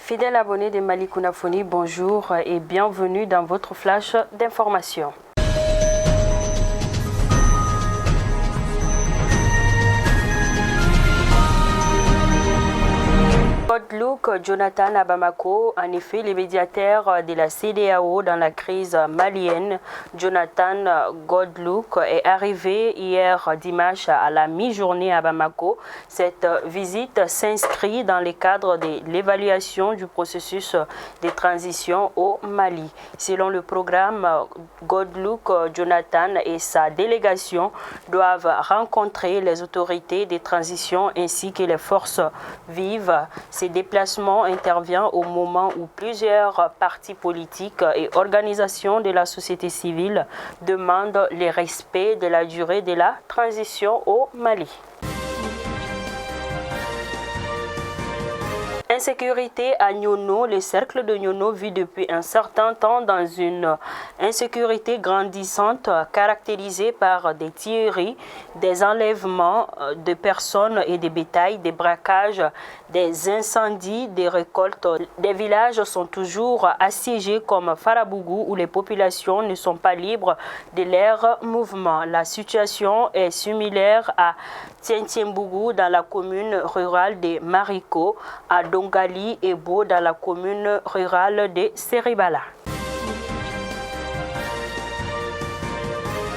Fidèles abonnés de Malikunafoni, bonjour et bienvenue dans votre flash d'information. Godluck Jonathan à Bamako, en effet, le médiateur de la CEDEAO dans la crise malienne, Jonathan Godluck, est arrivé hier dimanche à la mi-journée à Bamako. Cette visite s'inscrit dans le cadre de l'évaluation du processus de transition au Mali. Selon le programme, Godluck Jonathan et sa délégation doivent rencontrer les autorités de transition ainsi que les forces vives. Ces déplacements intervient au moment où plusieurs partis politiques et organisations de la société civile demandent le respect de la durée de la transition au Mali. Insécurité à Nyono, le cercle de Nyono vit depuis un certain temps dans une insécurité grandissante caractérisée par des tueries, des enlèvements de personnes et de bétail, des braquages, des incendies, des récoltes. Des villages sont toujours assiégés comme Farabougou où les populations ne sont pas libres de leur mouvement. La situation est similaire à Tientiembougou dans la commune rurale de Mariko, à Dongali et Bo dans la commune rurale de Seribala.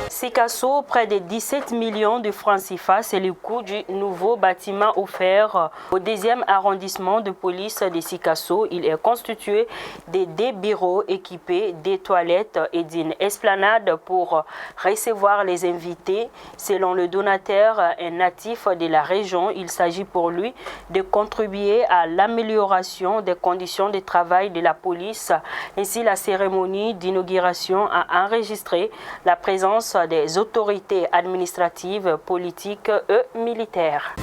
Sikasso, près de 17 millions de francs CFA, c'est le coût du nouveau bâtiment offert au 2e arrondissement de police de Sikasso. Il est constitué de 2 bureaux équipés, des toilettes et d'une esplanade pour recevoir les invités. Selon le donateur, un natif de la région, il s'agit pour lui de contribuer à l'amélioration des conditions de travail de la police. Ainsi, la cérémonie d'inauguration a enregistré la présence des autorités administratives, politiques et militaires.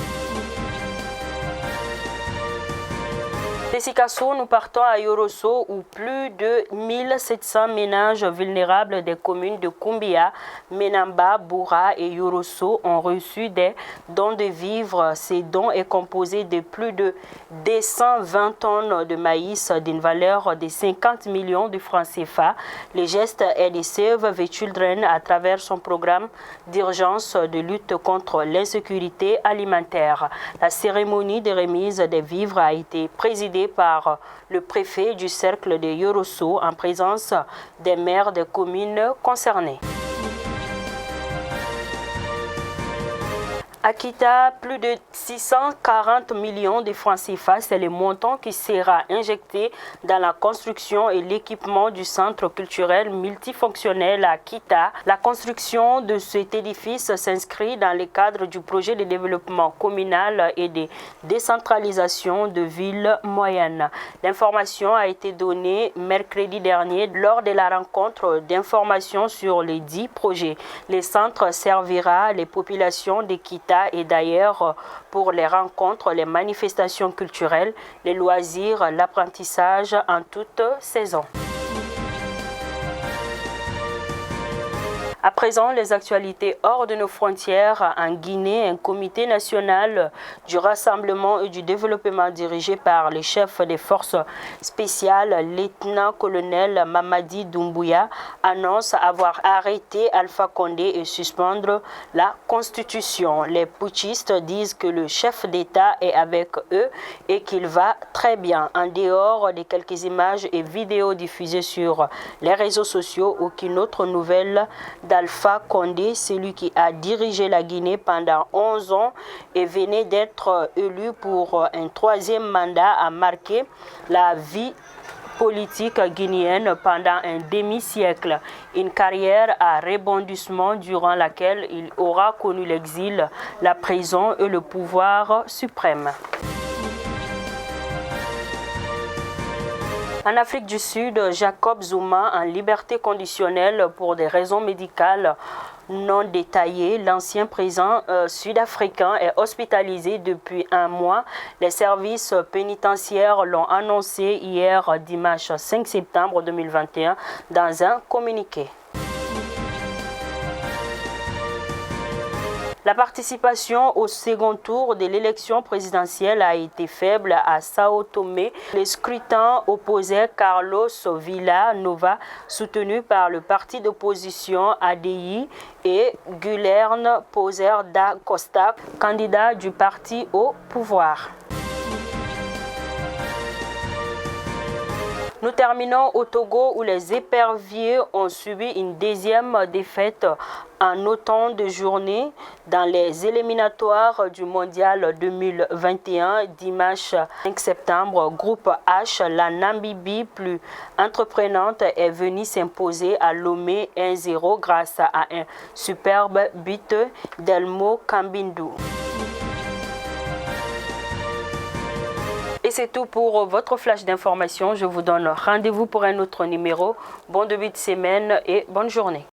De Sikasso, nous partons à Yorosso où plus de 1700 ménages vulnérables des communes de Kumbia, Menamba, Boura et Yorosso ont reçu des dons de vivres. Ces dons est composé de plus de 220 tonnes de maïs d'une valeur de 50 millions de francs CFA. Le geste est de Save the Children à travers son programme d'urgence de lutte contre l'insécurité alimentaire. La cérémonie de remise des vivres a été présidée par le préfet du cercle de Yorosso en présence des maires des communes concernées. Akita, plus de 640 millions de francs CFA, c'est le montant qui sera injecté dans la construction et l'équipement du centre culturel multifonctionnel à Akita. La construction de cet édifice s'inscrit dans le cadre du projet de développement communal et de décentralisation de villes moyennes. L'information a été donnée mercredi dernier lors de la rencontre d'information sur les 10 projets. Le centre servira les populations d'Akita et d'ailleurs pour les rencontres, les manifestations culturelles, les loisirs, l'apprentissage en toute saison. À présent, les actualités hors de nos frontières. En Guinée, un comité national du rassemblement et du développement dirigé par le chef des forces spéciales, lieutenant-colonel Mamadi Doumbouya, annonce avoir arrêté Alpha Condé et suspendre la constitution. Les putschistes disent que le chef d'État est avec eux et qu'il va très bien. En dehors de quelques images et vidéos diffusées sur les réseaux sociaux, aucune autre nouvelle d'Alpha Condé, celui qui a dirigé la Guinée pendant 11 ans et venait d'être élu pour un 3e mandat, a marqué la vie politique guinéenne pendant un demi-siècle. Une carrière à rebondissement durant laquelle il aura connu l'exil, la prison et le pouvoir suprême. En Afrique du Sud, Jacob Zuma, en liberté conditionnelle pour des raisons médicales non détaillées, l'ancien président sud-africain est hospitalisé depuis un mois. Les services pénitentiaires l'ont annoncé hier dimanche 5 septembre 2021 dans un communiqué. La participation au second tour de l'élection présidentielle a été faible à Sao Tomé. Le scrutin opposait Carlos Villanova, soutenu par le parti d'opposition ADI, et Guilherme Poser da Costa, candidat du parti au pouvoir. Nous terminons au Togo où les éperviers ont subi une deuxième défaite en autant de journées dans les éliminatoires du Mondial 2021. Dimanche 5 septembre, groupe H, la Namibie plus entreprenante est venue s'imposer à Lomé 1-0 grâce à un superbe but d'Elmo Kambindu. Et c'est tout pour votre flash d'information. Je vous donne rendez-vous pour un autre numéro. Bon début de semaine et bonne journée.